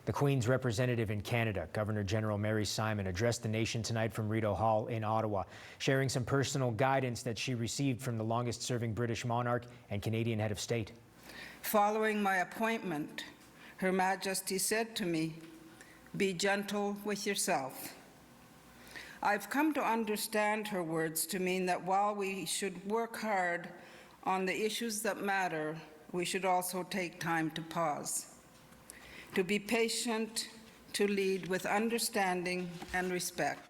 The Queen's representative in Canada, Governor General Mary Simon, addressed the nation tonight from Rideau Hall in Ottawa, sharing some personal guidance that she received from the longest-serving British monarch and Canadian head of state. Following my appointment, Her Majesty said to me, "Be gentle with yourself." I've come to understand her words to mean that while we should work hard on the issues that matter, we should also take time to pause, to be patient, to lead with understanding and respect.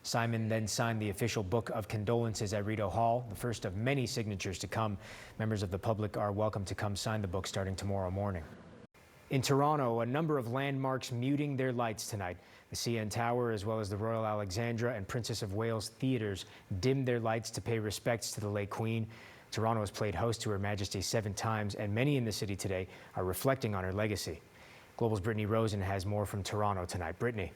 Simon then signed the official book of condolences at Rideau Hall, the first of many signatures to come. Members of the public are welcome to come sign the book starting tomorrow morning. In Toronto, a number of landmarks muting their lights tonight. The CN Tower, as well as the Royal Alexandra and Princess of Wales theatres, dimmed their lights to pay respects to the late Queen. Toronto has played host to Her Majesty 7 times, and many in the city today are reflecting on her legacy. Global's Brittany Rosen has more from Toronto tonight. Brittany.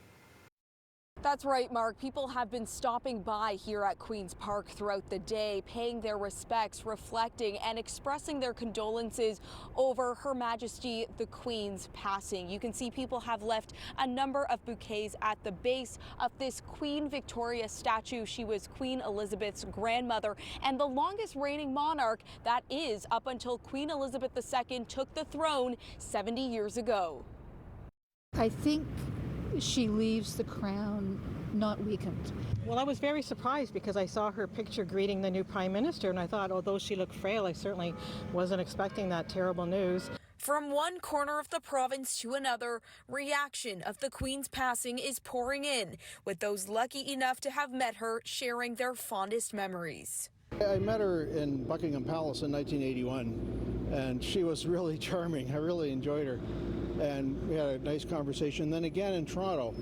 That's right, Mark. People have been stopping by here at Queen's Park throughout the day, paying their respects, reflecting and expressing their condolences over Her Majesty the Queen's passing. You can see people have left a number of bouquets at the base of this Queen Victoria statue. She was Queen Elizabeth's grandmother and the longest reigning monarch, that is, up until Queen Elizabeth II took the throne 70 years ago. I think she leaves the crown not weakened. Well, I was very surprised because I saw her picture greeting the new Prime Minister, and I thought, although she looked frail, I certainly wasn't expecting that terrible news. From one corner of the province to another, reaction of the Queen's passing is pouring in, with those lucky enough to have met her sharing their fondest memories. I met her in Buckingham Palace in 1981, and she was really charming. I really enjoyed her, and we had a nice conversation. Then again in Toronto,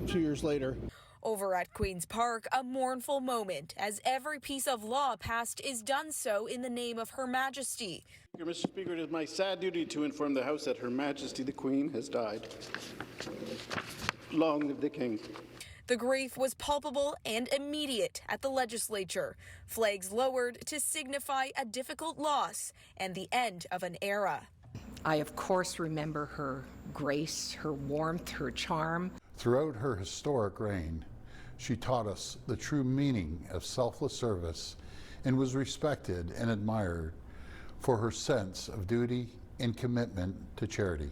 2 years later. Over at Queen's Park, a mournful moment, as every piece of law passed is done so in the name of Her Majesty. Mr. Speaker, it is my sad duty to inform the House that Her Majesty the Queen has died. Long live the King. The grief was palpable and immediate at the legislature. Flags lowered to signify a difficult loss and the end of an era. I, of course, remember her grace, her warmth, her charm. Throughout her historic reign, she taught us the true meaning of selfless service and was respected and admired for her sense of duty and commitment to charity.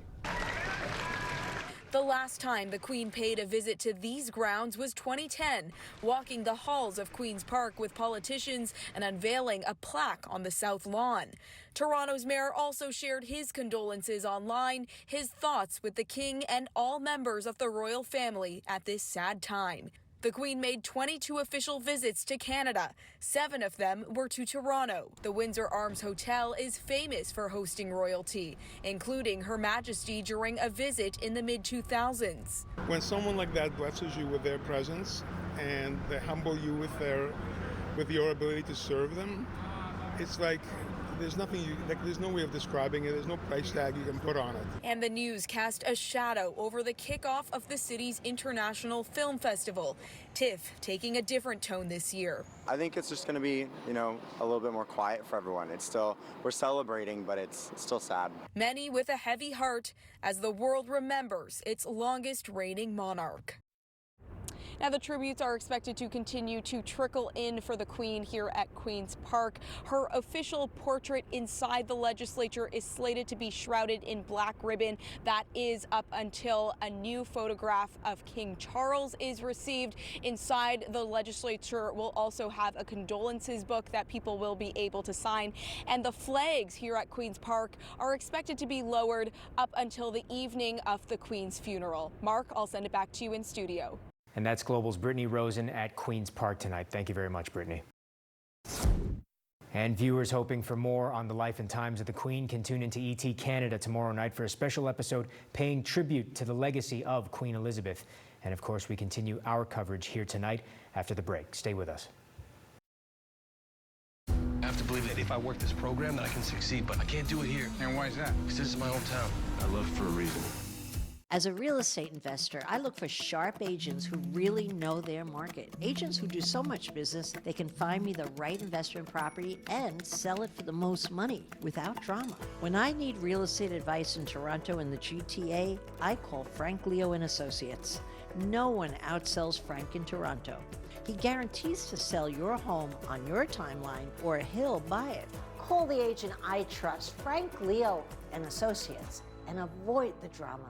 The last time the Queen paid a visit to these grounds was 2010, walking the halls of Queen's Park with politicians and unveiling a plaque on the South Lawn. Toronto's mayor also shared his condolences online, his thoughts with the King and all members of the royal family at this sad time. The Queen made 22 official visits to Canada. 7 of them were to Toronto. The Windsor Arms Hotel is famous for hosting royalty, including Her Majesty during a visit in the mid-2000s. When someone like that blesses you with their presence and they humble you with your ability to serve them, it's like there's no way of describing it. There's no price tag you can put on it. And the news cast a shadow over the kickoff of the city's International Film Festival. TIFF taking a different tone this year. I think it's just going to be, a little bit more quiet for everyone. We're celebrating, but it's still sad. Many with a heavy heart as the world remembers its longest reigning monarch. Now, the tributes are expected to continue to trickle in for the Queen here at Queen's Park. Her official portrait inside the legislature is slated to be shrouded in black ribbon. That is up until a new photograph of King Charles is received. Inside the legislature will also have a condolences book that people will be able to sign. And the flags here at Queen's Park are expected to be lowered up until the evening of the Queen's funeral. Mark, I'll send it back to you in studio. And that's Global's Brittany Rosen at Queen's Park tonight. Thank you very much, Brittany. And viewers hoping for more on the life and times of the Queen can tune into ET Canada tomorrow night for a special episode paying tribute to the legacy of Queen Elizabeth. And of course, we continue our coverage here tonight after the break. Stay with us. I have to believe that if I work this program, that I can succeed, but I can't do it here. And why is that? Because this is my hometown. I love it for a reason. As a real estate investor, I look for sharp agents who really know their market. Agents who do so much business, they can find me the right investment property and sell it for the most money without drama. When I need real estate advice in Toronto and the GTA, I call Frank Leo and Associates. No one outsells Frank in Toronto. He guarantees to sell your home on your timeline or he'll buy it. Call the agent I trust, Frank Leo and Associates, and avoid the drama.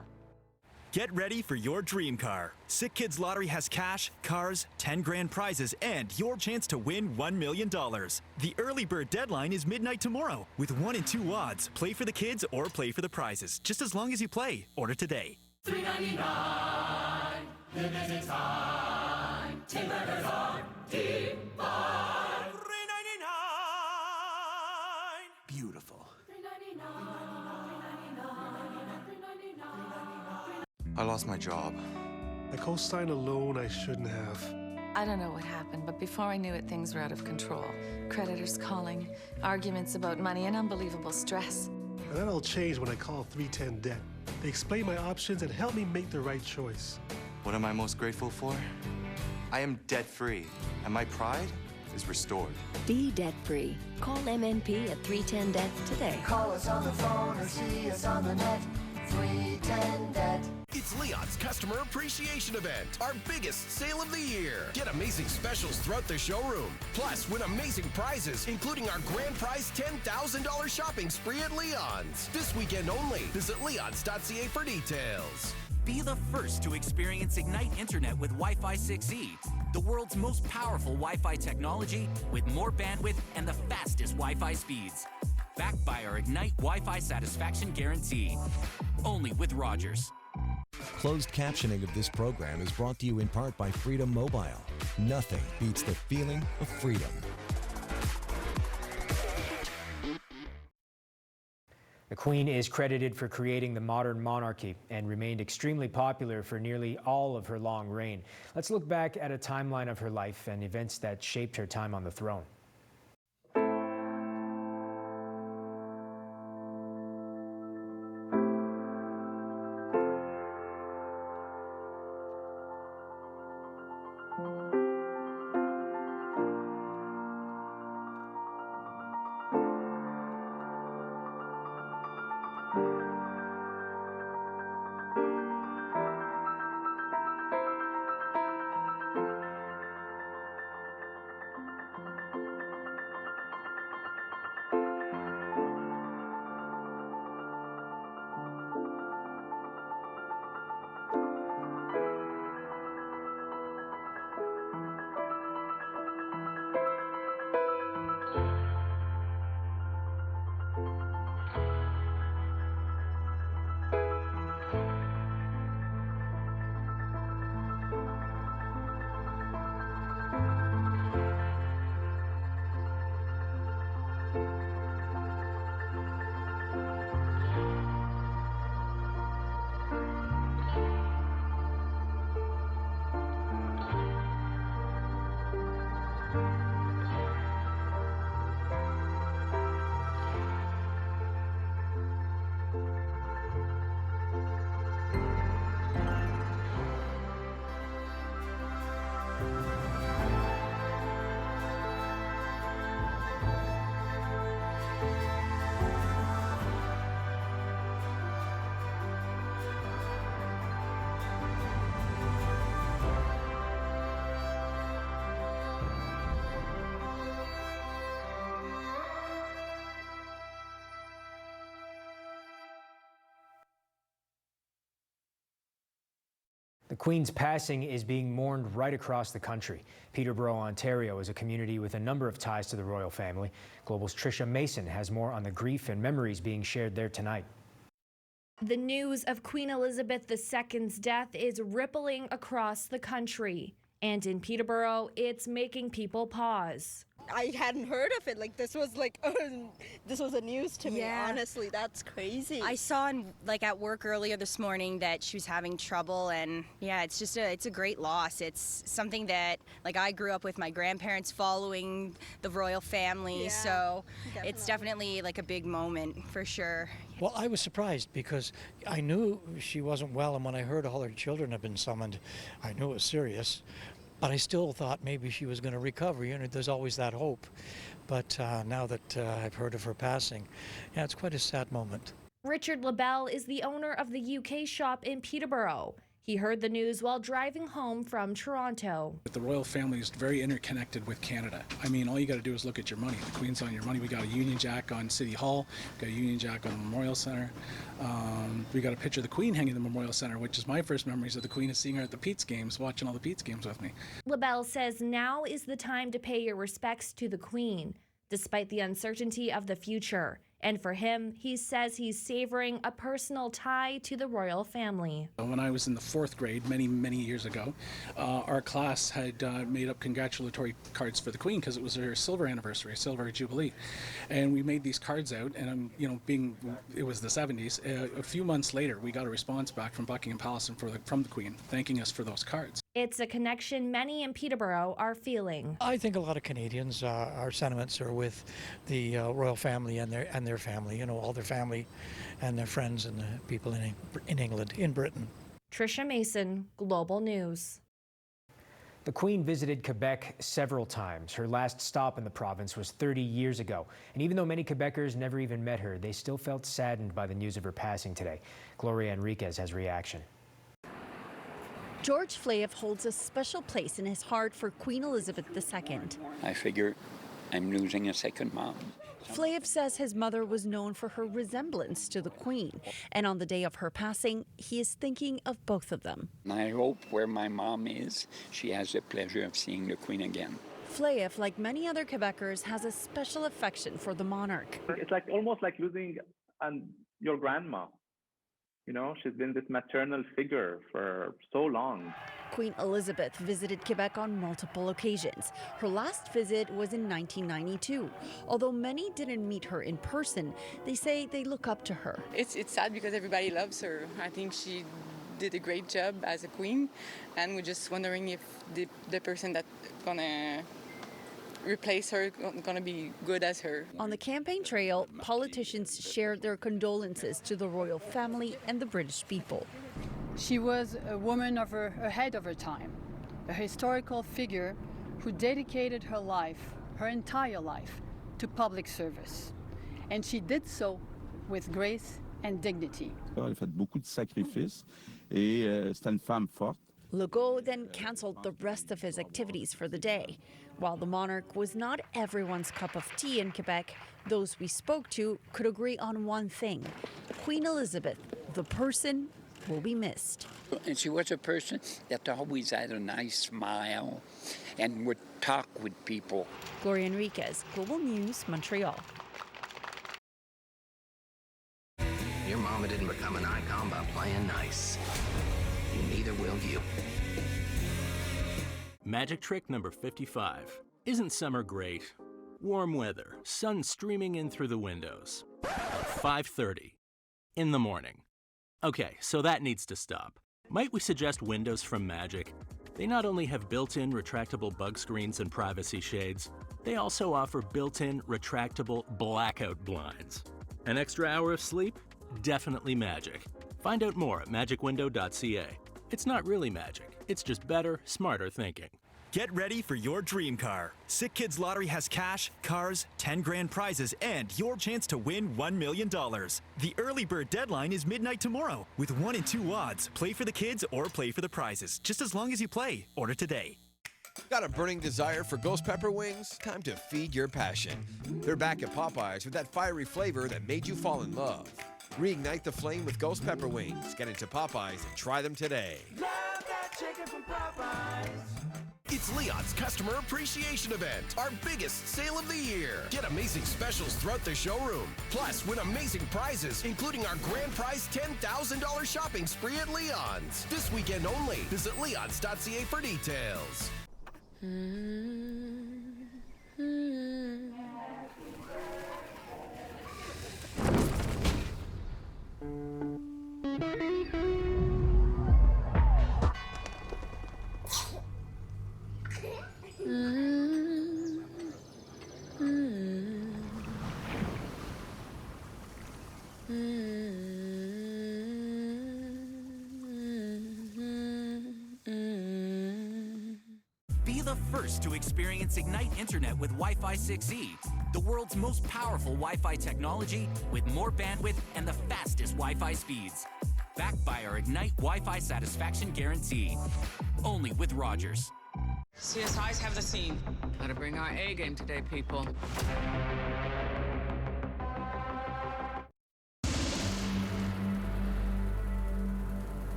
Get ready for your dream car. Sick Kids Lottery has cash, cars, 10 grand prizes, and your chance to win $1 million. The early bird deadline is midnight tomorrow. With 1 in 2 odds, play for the kids or play for the prizes. Just as long as you play. Order today. $3.99. Limited time. Tim Burgers on Deep Buy. $3.99. Beautiful. I lost my job. I co-signed a loan I shouldn't have. I don't know what happened, but before I knew it, things were out of control. Creditors calling, arguments about money, and unbelievable stress. And that all changed when I called 310 Debt. They explained my options and helped me make the right choice. What am I most grateful for? I am debt-free, and my pride is restored. Be debt-free. Call MNP at 310 Debt today. Call us on the phone or see us on the net. 310 Debt. It's Leon's Customer Appreciation Event, our biggest sale of the year. Get amazing specials throughout the showroom. Plus, win amazing prizes, including our grand prize $10,000 shopping spree at Leon's. This weekend only. Visit leons.ca for details. Be the first to experience Ignite Internet with Wi-Fi 6E, the world's most powerful Wi-Fi technology with more bandwidth and the fastest Wi-Fi speeds. Backed by our Ignite Wi-Fi Satisfaction Guarantee. Only with Rogers. Closed captioning of this program is brought to you in part by Freedom Mobile. Nothing beats the feeling of freedom. The Queen is credited for creating the modern monarchy and remained extremely popular for nearly all of her long reign. Let's look back at a timeline of her life and events that shaped her time on the throne. The Queen's passing is being mourned right across the country. Peterborough, Ontario is a community with a number of ties to the royal family. Global's Tricia Mason has more on the grief and memories being shared there tonight. The news of Queen Elizabeth II's death is rippling across the country. And in Peterborough, it's making people pause. I hadn't heard of it. Like, this was a news to me, honestly. That's crazy. I saw at work earlier this morning that she was having trouble, and yeah, it's a great loss. It's something that I grew up with my grandparents following the royal family, so definitely. It's definitely a big moment for sure. Well, I was surprised because I knew she wasn't well, and when I heard all her children had been summoned, I knew it was serious. But I still thought maybe she was going to recover. You know, there's always that hope. But now that I've heard of her passing, yeah, it's quite a sad moment. Richard LaBelle is the owner of the UK shop in Peterborough. He heard the news while driving home from Toronto. The royal family is very interconnected with Canada. I mean, all you got to do is look at your money. The Queen's on your money. We got a Union Jack on City Hall. We got a Union Jack on the Memorial Centre. We got a picture of the Queen hanging in the Memorial Centre, which is my first memories of the Queen, is seeing her at the Pete's games, watching all the Pete's games with me. LaBelle says now is the time to pay your respects to the Queen, despite the uncertainty of the future. And for him, he says he's savoring a personal tie to the royal family. When I was in the 4th grade, many, many years ago, our class had made up congratulatory cards for the Queen because it was her silver anniversary, silver jubilee. And we made these cards out, and it was the 70s. A few months later, we got a response back from Buckingham Palace and from the Queen, thanking us for those cards. It's a connection many in Peterborough are feeling. I think a lot of Canadians, our sentiments are with the royal family and their family, all their family and their friends and the people in England, in Britain. Tricia Mason, Global News. The Queen visited Quebec several times. Her last stop in the province was 30 years ago. And even though many Quebecers never even met her, they still felt saddened by the news of her passing today. Gloria Enriquez has reaction. George Flayev holds a special place in his heart for Queen Elizabeth II. I figure I'm losing a second mom. Flayev says his mother was known for her resemblance to the Queen, and on the day of her passing, he is thinking of both of them. I hope where my mom is, she has the pleasure of seeing the Queen again. Flayev, like many other Quebecers, has a special affection for the monarch. It's almost like losing your grandma. She's been this maternal figure for so long. Queen Elizabeth visited Quebec on multiple occasions. Her last visit was in 1992. Although many didn't meet her in person, they say they look up to her. It's sad because everybody loves her. I think she did a great job as a queen, and we're just wondering if the person that's gonna replace her gonna be good as her. On the campaign trail, politicians shared their condolences to the royal family and the British people. She was a woman ahead of her time, a historical figure who dedicated her life, her entire life, to public service. And she did so with grace and dignity. Elle a fait beaucoup de sacrifices et c'était une femme forte. Legault then cancelled the rest of his activities for the day. While the monarch was not everyone's cup of tea in Quebec, those we spoke to could agree on one thing. Queen Elizabeth, the person, will be missed. And she was a person that always had a nice smile and would talk with people. Gloria Enriquez, Global News, Montreal. Your mama didn't become an icon by playing nice. Neither will you. Magic trick number 55. Isn't summer great? Warm weather, sun streaming in through the windows. 5:30 in the morning. Okay, so that needs to stop. Might we suggest windows from Magic? They not only have built-in retractable bug screens and privacy shades, they also offer built-in retractable blackout blinds. An extra hour of sleep? Definitely magic. Find out more at magicwindow.ca. It's not really magic. It's just better, smarter thinking. Get ready for your dream car. Sick Kids Lottery has cash, cars, 10 grand prizes, and your chance to win $1 million. The early bird deadline is midnight tomorrow. With 1 in 2 odds, play for the kids or play for the prizes. Just as long as you play. Order today. Got a burning desire for ghost pepper wings? Time to feed your passion. They're back at Popeyes with that fiery flavor that made you fall in love. Reignite the flame with ghost pepper wings. Get into Popeyes and try them today. Love that chicken from Popeyes. It's Leon's Customer Appreciation Event, our biggest sale of the year. Get amazing specials throughout the showroom. Plus, win amazing prizes, including our grand prize $10,000 shopping spree at Leon's. This weekend only. Visit leons.ca for details. Mm-hmm. the first to experience Ignite Internet with Wi-Fi 6E, the world's most powerful Wi-Fi technology with more bandwidth and the fastest Wi-Fi speeds. Backed by our Ignite Wi-Fi satisfaction guarantee. Only with Rogers. CSIs have the scene. Gotta bring our A game today, people.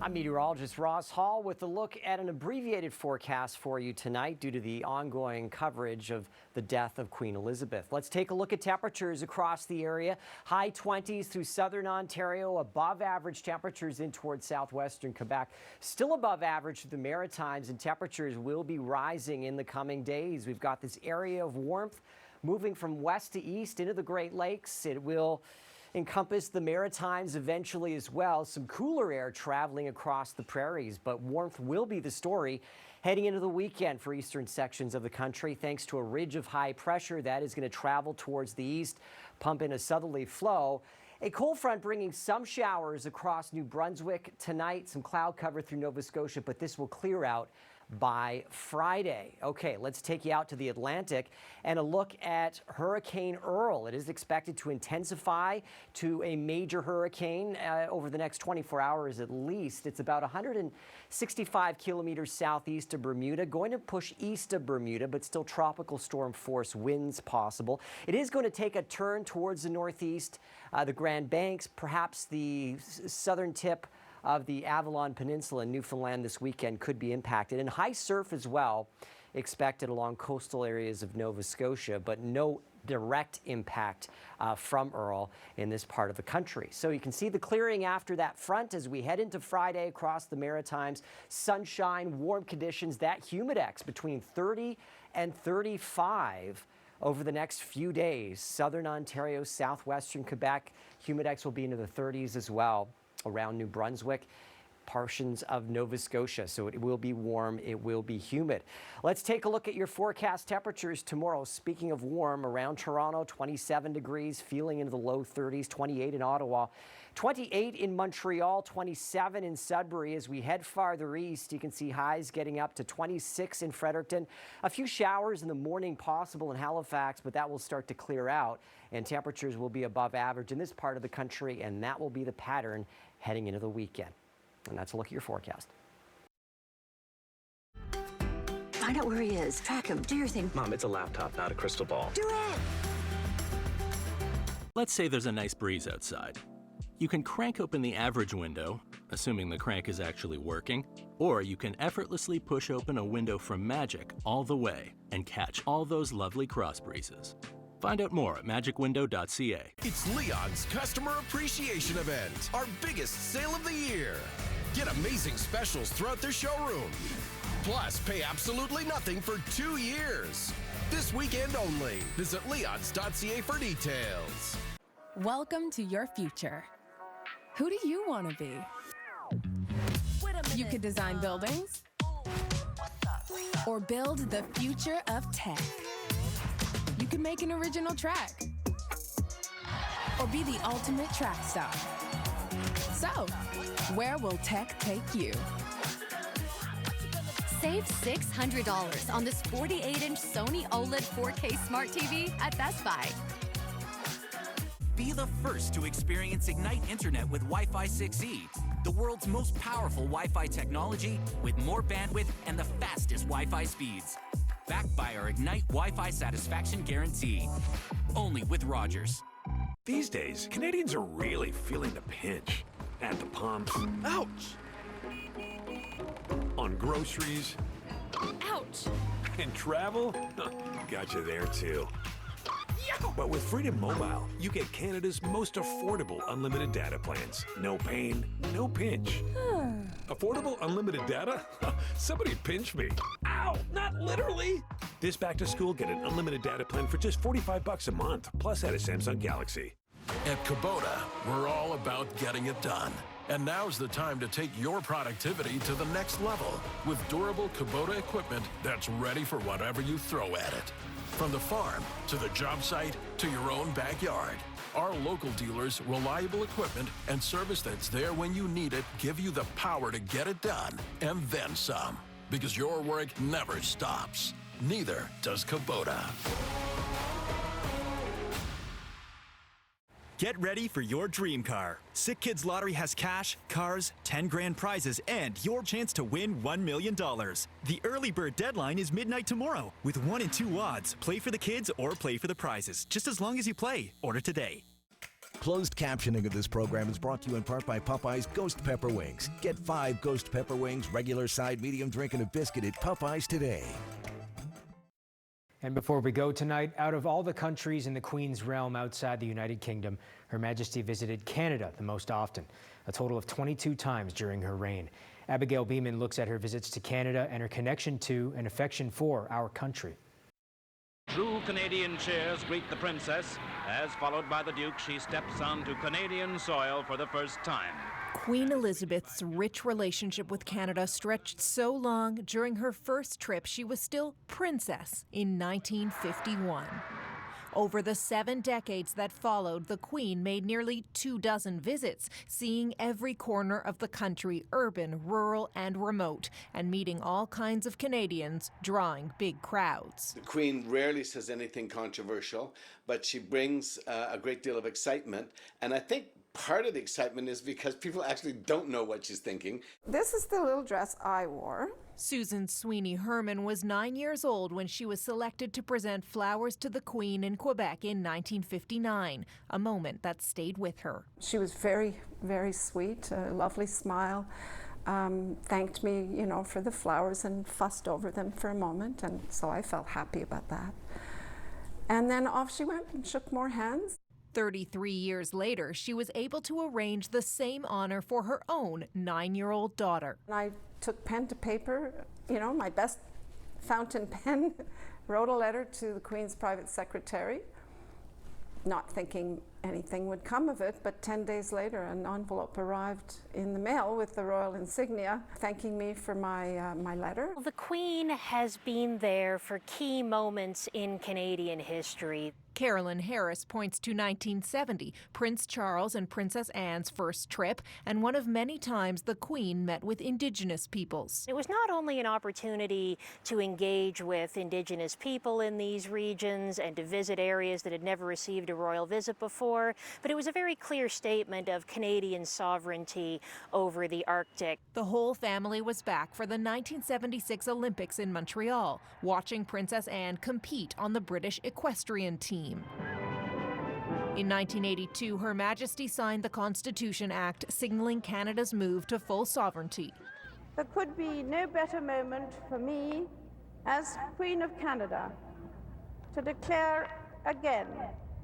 I'm meteorologist Ross Hall with a look at an abbreviated forecast for you tonight due to the ongoing coverage of the death of Queen Elizabeth. Let's take a look at temperatures across the area. High 20s through southern Ontario, above average temperatures in towards southwestern Quebec. Still above average through the Maritimes, and temperatures will be rising in the coming days. We've got this area of warmth moving from west to east into the Great Lakes. It will encompass the Maritimes eventually as well. Some cooler air traveling across the prairies, but warmth will be the story heading into the weekend for eastern sections of the country, thanks to a ridge of high pressure that is going to travel towards the east, pump in a southerly flow. A cold front bringing some showers across New Brunswick tonight, some cloud cover through Nova Scotia, but this will clear out by Friday. Okay, let's take you out to the Atlantic and a look at Hurricane Earl. It is expected to intensify to a major hurricane over the next 24 hours at least. It's about 165 kilometers southeast of Bermuda, going to push east of Bermuda, but still tropical storm force winds possible. It is going to take a turn towards the northeast, the Grand Banks, perhaps the southern tip of the Avalon Peninsula in Newfoundland this weekend could be impacted. And high surf as well expected along coastal areas of Nova Scotia, but no direct impact from Earl in this part of the country. So you can see the clearing after that front as we head into Friday across the Maritimes. Sunshine, warm conditions, that humidex between 30 and 35 over the next few days. Southern Ontario, southwestern Quebec, humidex will be into the 30s as well. Around New Brunswick, portions of Nova Scotia. So it will be warm, it will be humid. Let's take a look at your forecast temperatures tomorrow. Speaking of warm, around Toronto, 27 degrees, feeling into the low 30s, 28 in Ottawa, 28 in Montreal, 27 in Sudbury. As we head farther east, you can see highs getting up to 26 in Fredericton. A few showers in the morning possible in Halifax, but that will start to clear out, and temperatures will be above average in this part of the country, and that will be the pattern heading into the weekend. And that's a look at your forecast. Find out where he is. Track him. Do your thing. Mom, it's a laptop, not a crystal ball. Do it! Let's say there's a nice breeze outside. You can crank open the average window, assuming the crank is actually working, or you can effortlessly push open a window from Magic all the way and catch all those lovely cross breezes. Find out more at magicwindow.ca. It's Leon's Customer Appreciation Event, our biggest sale of the year. Get amazing specials throughout their showroom. Plus, pay absolutely nothing for 2 years. This weekend only. Visit leons.ca for details. Welcome to your future. Who do you want to be? You could design buildings or build the future of tech. You can make an original track or be the ultimate track star. So, where will tech take you? Save $600 on this 48-inch Sony OLED 4K Smart TV at Best Buy. Be the first to experience Ignite Internet with Wi-Fi 6E, the world's most powerful Wi-Fi technology with more bandwidth and the fastest Wi-Fi speeds. Backed by our Ignite Wi-Fi satisfaction guarantee. Only with Rogers. These days, Canadians are really feeling the pinch. At the pump. Ouch! On groceries. Ouch! And travel. Got you there too. But with Freedom Mobile, you get Canada's most affordable unlimited data plans. No pain, no pinch. Affordable unlimited data? Somebody pinch me. Ow, not literally. This back to school, get an unlimited data plan for just $45 a month, plus add a Samsung Galaxy. At Kubota, we're all about getting it done. And now's the time to take your productivity to the next level with durable Kubota equipment that's ready for whatever you throw at it. From the farm to the job site to your own backyard. Our local dealers, reliable equipment, and service that's there when you need it give you the power to get it done and then some. because your work never stops. Neither does Kubota. Get ready for your dream car. Sick Kids Lottery has cash, cars, 10 grand prizes, and your chance to win $1 million. The early bird deadline is midnight tomorrow. With 1 in 2 odds, play for the kids or play for the prizes, just as long as you play. Order today. Closed captioning of this program is brought to you in part by Popeye's Ghost Pepper Wings. Get 5 Ghost Pepper Wings, regular side, medium drink, and a biscuit at Popeye's today. And before we go tonight, out of all the countries in the Queen's realm outside the United Kingdom, Her Majesty visited Canada the most often, a total of 22 times during her reign. Abigail Beeman looks at her visits to Canada and her connection to and affection for our country. True Canadian cheers greet the princess, as followed by the Duke, she steps onto Canadian soil for the first time. Queen Elizabeth's rich relationship with Canada stretched so long, during her first trip she was still princess in 1951. Over the 7 decades that followed, the Queen made nearly 24 visits, seeing every corner of the country, urban, rural, and remote, and meeting all kinds of Canadians, drawing big crowds. The Queen rarely says anything controversial, but she brings a great deal of excitement, and I think part of the excitement is because people actually don't know what she's thinking. This is the little dress I wore. Susan Sweeney Herman was 9 years old when she was selected to present flowers to the Queen in Quebec in 1959, a moment that stayed with her. She was very, very sweet, a lovely smile, thanked me, for the flowers and fussed over them for a moment, and so I felt happy about that. And then off she went and shook more hands. 33 years later, she was able to arrange the same honor for her own 9-year-old daughter. And I took pen to paper, my best fountain pen, wrote a letter to the Queen's private secretary, not thinking anything would come of it, but 10 days later an envelope arrived in the mail with the royal insignia thanking me for my letter. The Queen has been there for key moments in Canadian history. Carolyn Harris points to 1970, Prince Charles and Princess Anne's first trip, and one of many times the Queen met with Indigenous peoples. It was not only an opportunity to engage with Indigenous people in these regions and to visit areas that had never received a royal visit before, but it was a very clear statement of Canadian sovereignty over the Arctic. The whole family was back for the 1976 Olympics in Montreal, watching Princess Anne compete on the British equestrian team. In 1982, Her Majesty signed the Constitution Act, signaling Canada's move to full sovereignty. There could be no better moment for me, as Queen of Canada, to declare again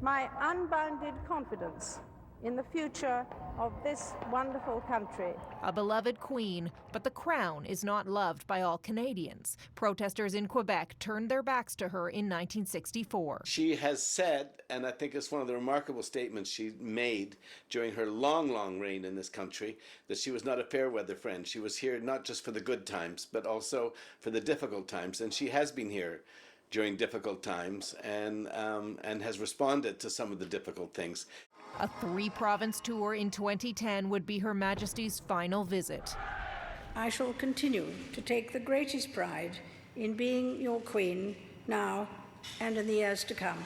my unbounded confidence in the future of this wonderful country. A beloved queen, but the crown is not loved by all Canadians. Protesters in Quebec turned their backs to her in 1964. She has said, and I think it's one of the remarkable statements she made during her long, long reign in this country, that she was not a fair weather friend. She was here not just for the good times, but also for the difficult times, and she has been here during difficult times and has responded to some of the difficult things. A 3-province tour in 2010 would be Her Majesty's final visit. I shall continue to take the greatest pride in being your Queen now and in the years to come.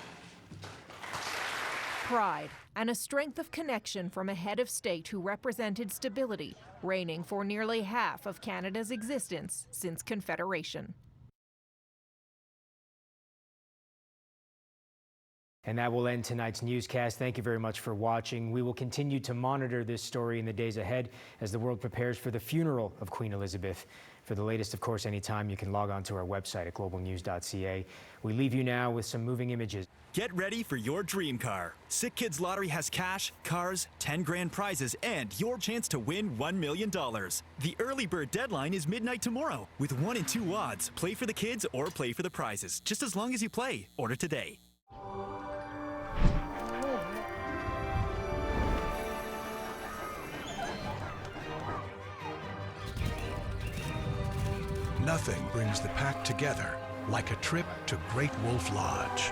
Pride and a strength of connection from a head of state who represented stability, reigning for nearly half of Canada's existence since Confederation. And that will end tonight's newscast. Thank you very much for watching. We will continue to monitor this story in the days ahead as the world prepares for the funeral of Queen Elizabeth. For the latest, of course, anytime you can log on to our website at globalnews.ca. We leave you now with some moving images. Get ready for your dream car. Sick Kids Lottery has cash, cars, 10 grand prizes, and your chance to win $1 million. The early bird deadline is midnight tomorrow. With 1 in 2 odds, play for the kids or play for the prizes, just as long as you play. Order today. Nothing brings the pack together like a trip to Great Wolf Lodge.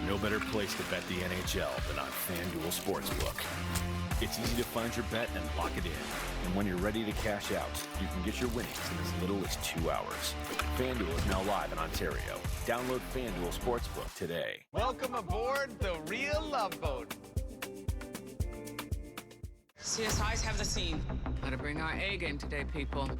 There's no better place to bet the NHL than on FanDuel Sportsbook. It's easy to find your bet and lock it in. And when you're ready to cash out, you can get your winnings in as little as 2 hours. FanDuel is now live in Ontario. Download FanDuel Sportsbook today. Welcome aboard the Real Love Boat. CSIs have the scene. Gotta bring our A game today, people.